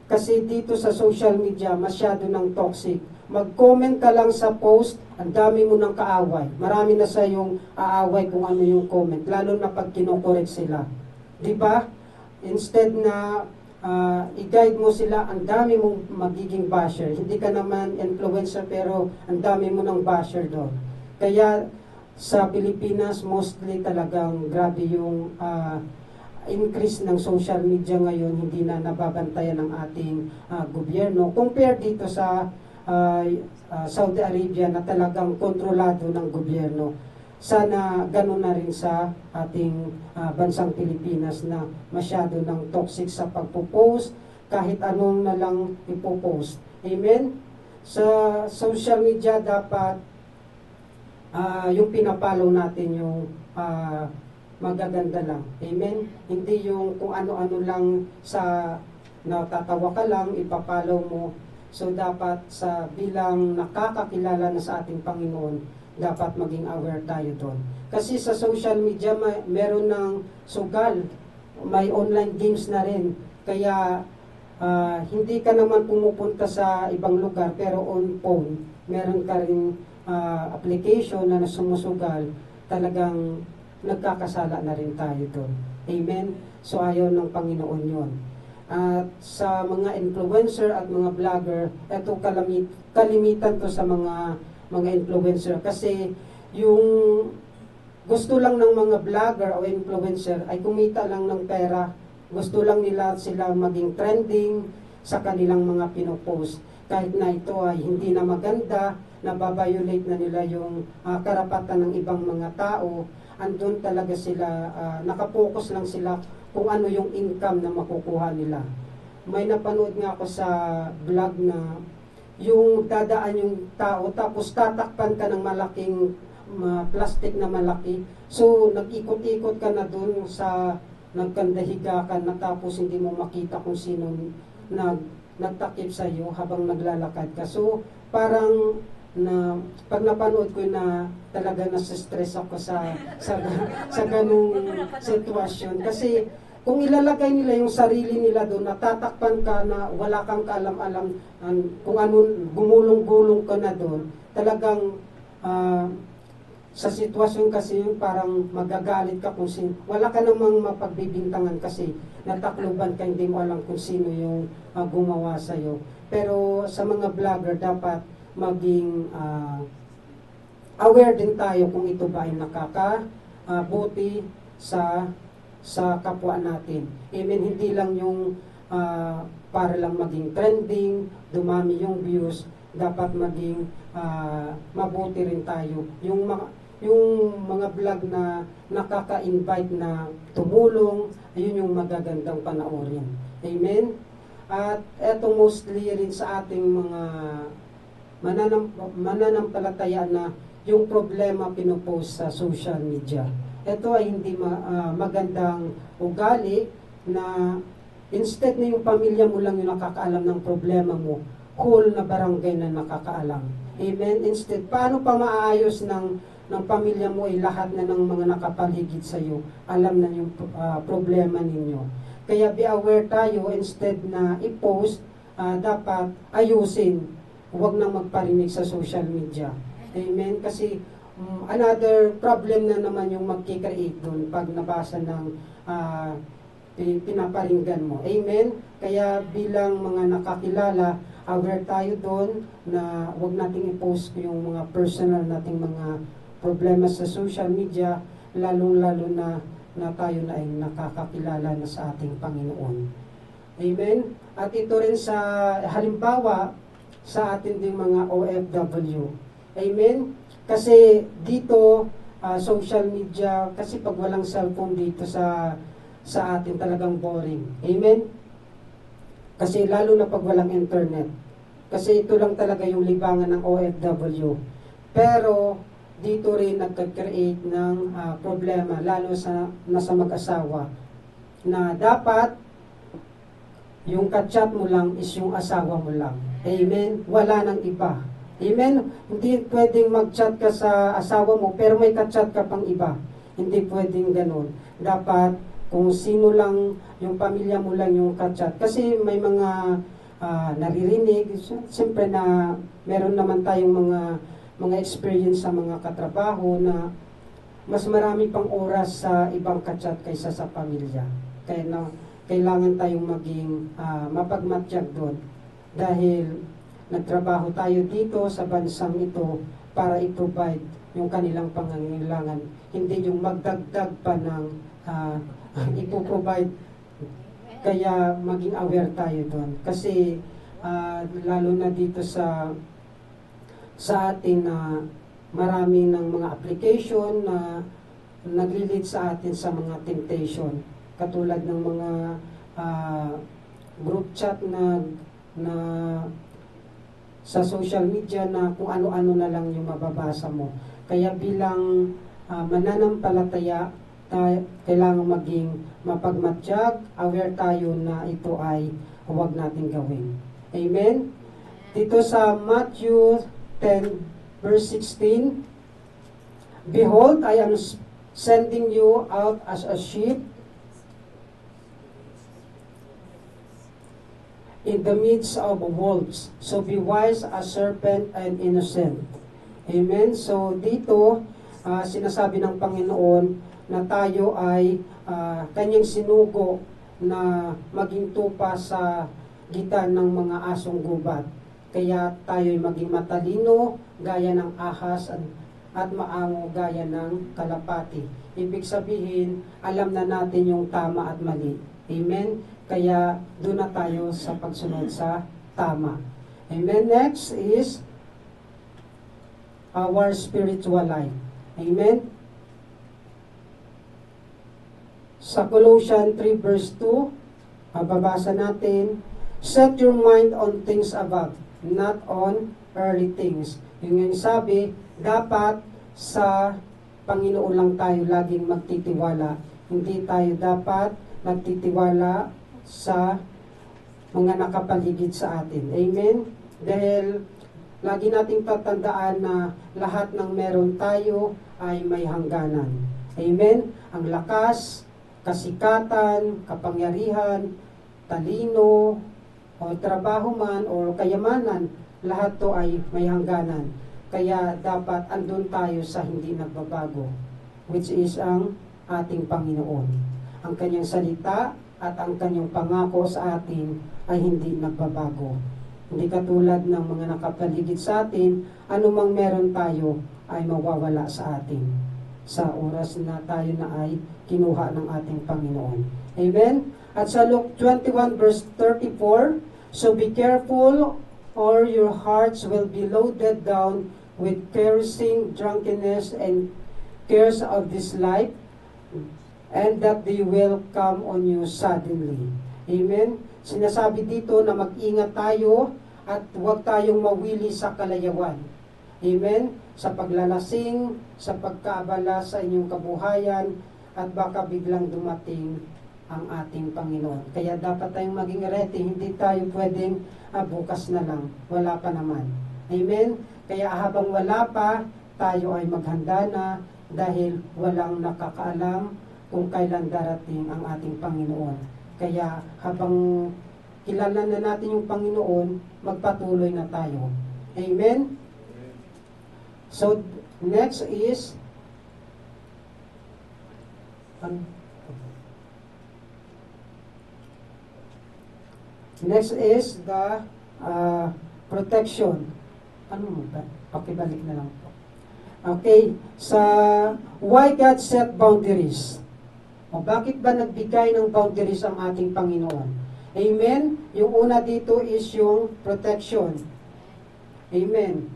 Kasi dito sa social media, masyado ng toxic. Mag-comment ka lang sa post, ang dami mo ng kaaway. Marami na sa yung aaway kung ano yung comment, lalo na pag kinokorek sila. Diba? Instead na i-guide mo sila, ang dami mong magiging basher. Hindi ka naman influencer pero ang dami mo ng basher doon. Kaya sa Pilipinas, mostly talagang grabe yung increase ng social media ngayon, hindi na nababantayan ng ating gobyerno. Compare dito sa Saudi Arabia na talagang kontrolado ng gobyerno. Sana ganun na rin sa ating bansang Pilipinas na masyado ng toxic sa pagpo-post, kahit anong na lang ipo-post. Amen? Sa social media dapat yung pinapalo natin yung magaganda lang. Amen? Hindi yung kung ano-ano lang sa natatawa ka lang, ipapalo mo. So dapat sa bilang nakakakilala na sa ating Panginoon, dapat maging aware tayo doon. Kasi sa social media, meron ng sugal, may online games na rin. Kaya hindi ka naman pumupunta sa ibang lugar, pero on phone, meron ka rin application na sumusugal, talagang nagkakasala na rin tayo doon. Amen? So ayaw ng Panginoon yon. At sa mga influencer at mga vlogger, ito kalimitan to sa mga influencer. Kasi yung gusto lang ng mga vlogger o influencer ay kumita lang ng pera. Gusto lang nila sila maging trending sa kanilang mga pinopost. Kahit na ito ay hindi na maganda, nababiolate na nila yung karapatan ng ibang mga tao, andun talaga sila, nakapokus lang sila kung ano yung income na makukuha nila. May napanood nga ako sa vlog na yung dadaan yung tao tapos tatakpan ka ng malaking plastic na malaki. So nag-ikot-ikot ka na dun sa nagkandahiga ka na tapos hindi mo makita kung sino nagtakip sa iyo habang naglalakad ka. So parang pag napanood ko na talaga nasa-stress ako sa ganung sitwasyon. Kasi kung ilalagay nila yung sarili nila doon, natatakpan ka na wala kang kaalam-alam kung ano, gumulong-gulong ka na doon, talagang sa sitwasyon kasi yung parang magagalit ka kung sino. Wala ka namang mapagbibintangan kasi natakluban ka, hindi mo alam kung sino yung gumawa sa'yo. Pero sa mga vlogger, dapat maging aware din tayo kung ito ba ay nakakabuti sa kapwa natin. Amen, hindi lang yung para lang maging trending, dumami yung views, dapat maging mabuti rin tayo. Yung mga vlog na nakaka-invite na tumulong, ayun yung magagandang panoorin. Amen? At eto mostly rin sa ating mga mananampalataya na yung problema pinupost sa social media. Ito ay hindi magandang ugali na instead na yung pamilya mo lang yung nakakaalam ng problema mo, whole na barangay na nakakaalam. Amen? Instead, paano pa maayos ng pamilya mo ay lahat na ng mga nakapaligid sa iyo, alam na yung problema ninyo. Kaya be aware tayo, instead na i-post, dapat ayusin. Huwag nang magparinig sa social media. Amen? Kasi another problem na naman yung magkikreate doon pag nabasa ng pinaparinggan mo. Amen? Kaya bilang mga nakakilala, aware tayo doon na huwag nating i-post yung mga personal nating mga problema sa social media, lalong-lalo na tayo na ay nakakakilala na sa ating Panginoon. Amen? At ito rin sa halimbawa, sa atin ding mga OFW. Amen? Kasi dito, social media, kasi pag walang cellphone dito sa atin talagang boring. Amen? Kasi lalo na pag walang internet. Kasi ito lang talaga yung libangan ng OFW. Pero dito rin nagka-create ng problema, lalo nasa mag-asawa, na dapat yung ka-chat mo lang is yung asawa mo lang. Amen? Wala nang iba. Amen? Hindi pwedeng mag-chat ka sa asawa mo, pero may ka-chat ka pang iba. Hindi pwedeng ganun. Dapat, kung sino lang, yung pamilya mo lang yung ka-chat. Kasi may mga naririnig. Siyempre na meron naman tayong mga experience sa mga katrabaho na mas marami pang oras sa ibang ka-chat kaysa sa pamilya. Kaya kailangan tayong maging mapagmatiyag doon. Dahil nagtrabaho tayo dito sa bansang ito para i-provide yung kanilang pangangailangan. Hindi yung magdagdag pa ng ipoprovide. Kaya maging aware tayo doon. Kasi lalo na dito sa atin na marami ng mga application na nagli-lead sa atin sa mga temptation. Katulad ng mga group chat na sa social media na kung ano-ano na lang yung mababasa mo. Kaya bilang mananampalataya, kailangan maging mapagmatiyag, aware tayo na ito ay huwag natin gawin. Amen? Dito sa Matthew 10 verse 16, Behold, I am sending you out as a sheep in the midst of wolves. So be wise as serpent and innocent. Amen? So dito, sinasabi ng Panginoon na tayo ay kanyang sinugo na maging tupa sa gitan ng mga asong gubat. Kaya tayo ay maging matalino gaya ng ahas at maango gaya ng kalapati. Ibig sabihin, alam na natin yung tama at mali. Amen? Kaya doon na tayo sa pagsunod sa tama. Amen? Next is our spiritual life. Amen? Sa Colossians 3 verse 2, babasa natin, Set your mind on things above, not on earthly things. Yung sabi, dapat sa Panginoon lang tayo laging magtitiwala. Hindi tayo dapat nagtitiwala sa mga nakapaligid sa atin. Amen? Dahil lagi nating tatandaan na lahat ng meron tayo ay may hangganan. Amen? Ang lakas, kasikatan, kapangyarihan, talino, o trabaho man, o kayamanan, lahat to ay may hangganan. Kaya dapat andun tayo sa hindi nagbabago, which is ang ating Panginoon. Ang kanyang salita at ang kanyang pangako sa atin ay hindi nagbabago. Hindi katulad ng mga nakapaligid sa atin, anumang meron tayo ay mawawala sa atin sa oras na tayo na ay kinuha ng ating Panginoon. Amen? At sa Luke 21 verse 34, So be careful, or your hearts will be loaded down with carousing, drunkenness, and cares of this life, and that they will come on you suddenly. Amen? Sinasabi dito na mag-ingat tayo at huwag tayong mawili sa kalayawan. Amen? Sa paglalasing, sa pagkaabala sa inyong kabuhayan, at baka biglang dumating ang ating Panginoon. Kaya dapat tayong maging ready, hindi tayo pwedeng bukas na lang, wala pa naman. Amen? Kaya habang wala pa, tayo ay maghanda na dahil walang nakakaalam kung kailan darating ang ating Panginoon. Kaya habang kilala na natin yung Panginoon, magpatuloy na tayo. Amen? So, next is the protection. Ano mo ba? Pakibalik na lang po. Okay, sa why God set boundaries. O bakit ba nagbigay ng boundaries ang ating Panginoon? Amen? Yung una dito is yung protection. Amen.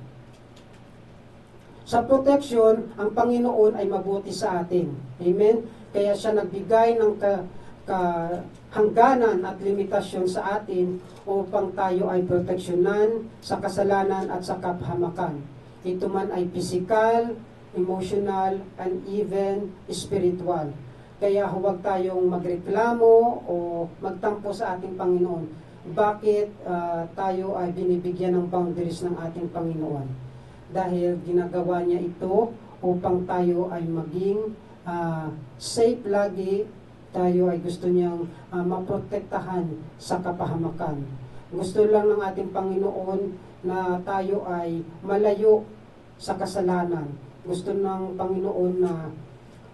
Sa protection, ang Panginoon ay mabuti sa atin. Amen? Kaya siya nagbigay ng hangganan at limitasyon sa atin upang tayo ay proteksyonan sa kasalanan at sa kapahamakan. Ito man ay physical, emotional, and even spiritual. Kaya huwag tayong magreklamo o magtampo sa ating Panginoon. Bakit tayo ay binibigyan ng boundaries ng ating Panginoon? Dahil ginagawa niya ito upang tayo ay maging safe lagi. Tayo ay gusto niyang maprotektahan sa kapahamakan. Gusto lang ng ating Panginoon na tayo ay malayo sa kasalanan. Gusto ng Panginoon na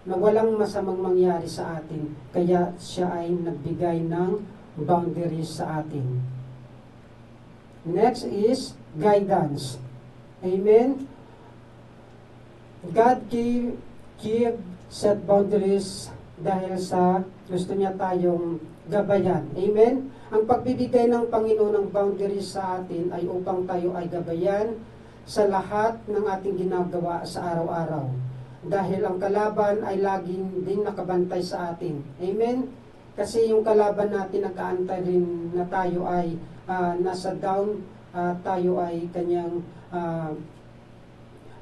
na walang masamang mangyari sa atin. Kaya siya ay nagbigay ng boundaries sa atin. Next is guidance. Amen? God give set boundaries dahil sa gusto niya tayong gabayan. Amen? Ang pagbibigay ng Panginoon ng boundaries sa atin ay upang tayo ay gabayan sa lahat ng ating ginagawa sa araw-araw. Dahil ang kalaban ay laging din nakabantay sa atin. Amen? Kasi yung kalaban natin nag-aantay rin na tayo ay nasa down, tayo ay kanyang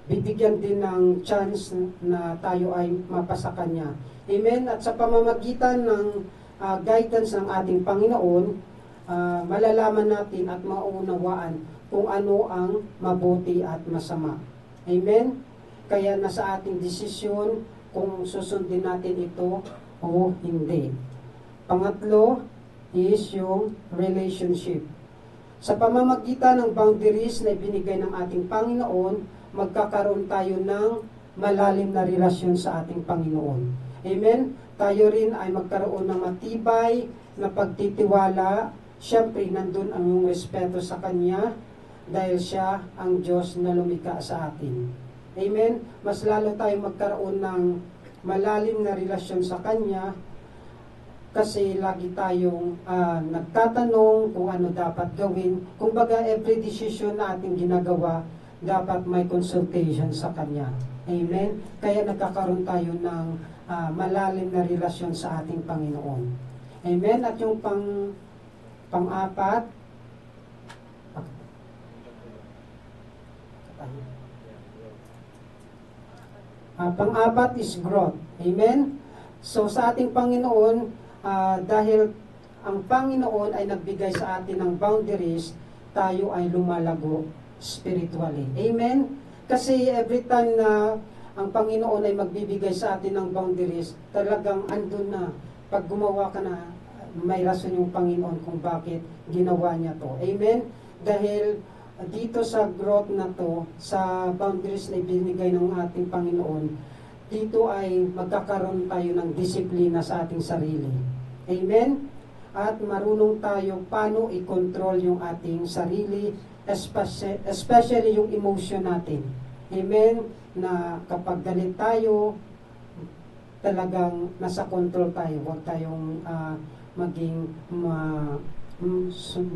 bibigyan din ng chance na tayo ay mapasa kanya. Amen? At sa pamamagitan ng guidance ng ating Panginoon, malalaman natin at maunawaan kung ano ang mabuti at masama. Amen? Kaya nasa ating desisyon kung susundin natin ito o hindi. Pangatlo is yung relationship. Sa pamamagitan ng boundaries na ibinigay ng ating Panginoon, magkakaroon tayo ng malalim na relasyon sa ating Panginoon. Amen? Tayo rin ay magkaroon ng matibay na pagtitiwala. Siyempre, nandun ang yung respeto sa Kanya dahil Siya ang Diyos na lumikha sa atin. Amen? Mas lalo tayo magkaroon ng malalim na relasyon sa Kanya kasi lagi tayong nagtatanong kung ano dapat gawin. Kumbaga, every decision na ating ginagawa, dapat may consultation sa Kanya. Amen? Kaya nagkakaroon tayo ng malalim na relasyon sa ating Panginoon. Amen? At yung pang-apat, pang-apat is growth. Amen? So sa ating Panginoon, dahil ang Panginoon ay nagbigay sa atin ng boundaries, tayo ay lumalago spiritually. Amen? Kasi every time na ang Panginoon ay magbibigay sa atin ng boundaries, talagang andun na. Pag gumawa ka na, may rason yung Panginoon kung bakit ginawa niya to. Amen? Dahil dito sa growth na to, sa boundaries na ibinigay ng ating Panginoon, dito ay magkakaroon tayo ng disiplina sa ating sarili. Amen? At marunong tayo paano i-control yung ating sarili, especially yung emotion natin. Amen? Na kapag galit tayo, talagang nasa control tayo. Huwag tayong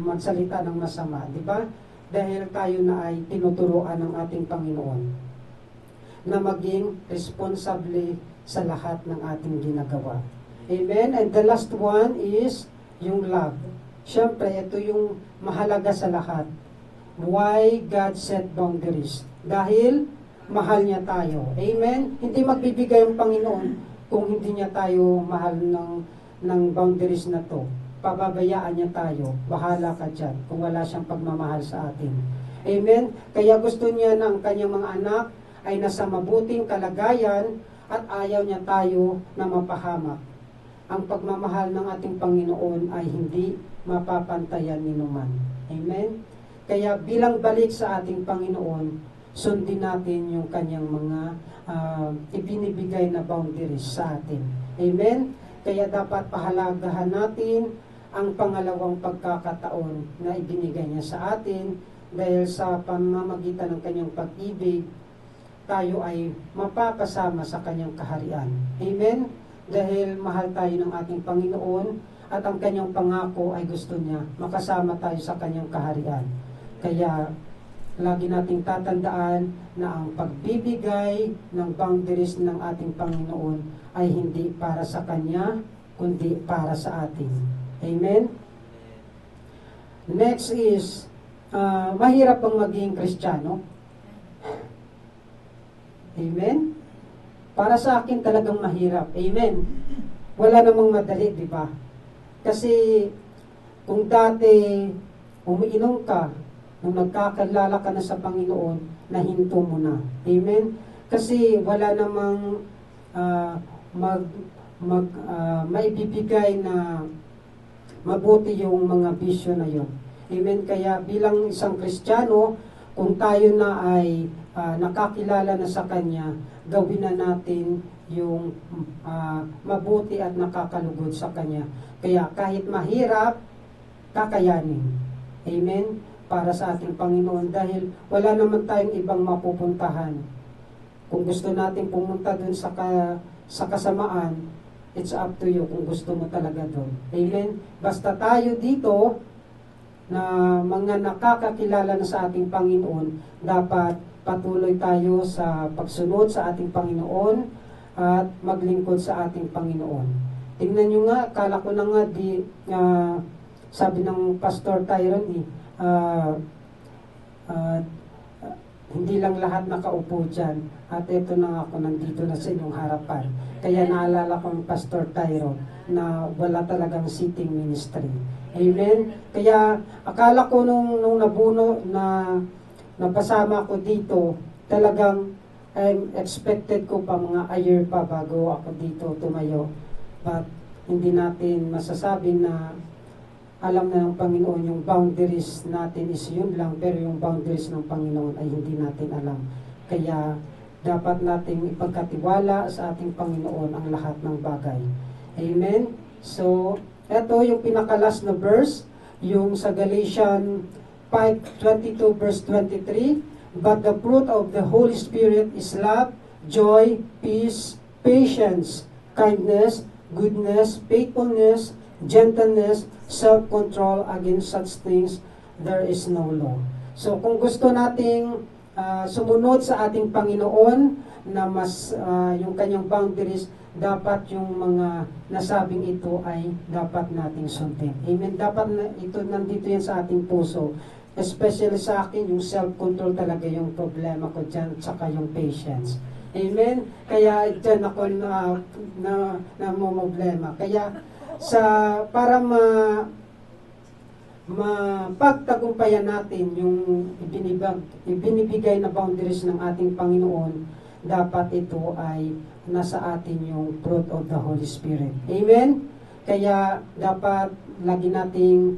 magsalita ng masama. Di ba? Dahil tayo na ay tinuturuan ng ating Panginoon na maging responsable sa lahat ng ating ginagawa. Amen? And the last one is yung love. Siyempre, ito yung mahalaga sa lahat. Why God set boundaries? Dahil mahal niya tayo. Amen? Hindi magbibigay ang Panginoon kung hindi niya tayo mahal ng boundaries na to. Pababayaan niya tayo. Bahala ka dyan kung wala siyang pagmamahal sa atin. Amen? Kaya gusto niya na ang kanyang mga anak ay nasa mabuting kalagayan at ayaw niya tayo na mapahamak. Ang pagmamahal ng ating Panginoon ay hindi mapapantayan ni numan. Amen? Kaya bilang balik sa ating Panginoon, sundin natin yung kanyang mga ibinibigay na boundaries sa atin. Amen? Kaya dapat pahalagahan natin ang pangalawang pagkakataon na ibinigay niya sa atin dahil sa pamamagitan ng kanyang pag-ibig, tayo ay mapapasama sa kanyang kaharian. Amen? Dahil mahal tayo ng ating Panginoon at ang kanyang pangako ay gusto niya makasama tayo sa kanyang kaharian. Kaya lagi nating tatandaan na ang pagbibigay ng boundaries ng ating Panginoon ay hindi para sa Kanya, kundi para sa atin. Amen? Next is, mahirap bang maging Kristiyano? Amen? Para sa akin talagang mahirap. Amen? Wala namang madali, di ba? Kasi kung dati umiinom ka, nung nagkakalala ka na sa Panginoon, nahinto mo na. Amen? Kasi wala namang maibibigay na mabuti yung mga bisyo na yun. Amen? Kaya bilang isang Kristiyano, kung tayo na ay nakakilala na sa Kanya, gawin na natin yung mabuti at nakakalugod sa Kanya. Kaya kahit mahirap, kakayanin. Amen? Para sa ating Panginoon, dahil wala naman tayong ibang mapupuntahan. Kung gusto natin pumunta dun sa kasamaan, it's up to you kung gusto mo talaga dun. Amen? Basta tayo dito, na mga nakakakilala na sa ating Panginoon, dapat patuloy tayo sa pagsunod sa ating Panginoon at maglingkod sa ating Panginoon. Tingnan nyo nga, kala ko na nga sabi ng Pastor Tyron, hindi lang lahat nakaupo dyan. At ito na ako, nandito na sa inyong harapan. Kaya naalala ko ng Pastor Tyron na wala talagang sitting ministry. Amen? Kaya akala ko nung nabuno na napasama ko dito, talagang expected ko pa mga a year pa bago ako dito tumayo. But hindi natin masasabi na alam na ng Panginoon yung boundaries natin is yun lang, pero yung boundaries ng Panginoon ay hindi natin alam. Kaya dapat nating ipagkatiwala sa ating Panginoon ang lahat ng bagay. Amen? So, ito yung pinakalas na verse, yung sa Galatians 5:22 verse 23, but the fruit of the Holy Spirit is love, joy, peace, patience, kindness, goodness, faithfulness, gentleness, self-control. Against such things there is no law. So kung gusto nating sumunod sa ating Panginoon na mas yung kanyang boundaries, dapat yung mga nasabing ito ay dapat nating sundin. Amen. Dapat ito nandito yan sa ating puso. Especially sa akin, yung self-control talaga yung problema ko dyan, tsaka yung patience. Amen. Kaya dyan ako problema. Kaya para mapagtagumpayan natin yung ibinibigay na boundaries ng ating Panginoon, dapat ito ay nasa atin yung fruit of the Holy Spirit. Amen? Kaya dapat lagi nating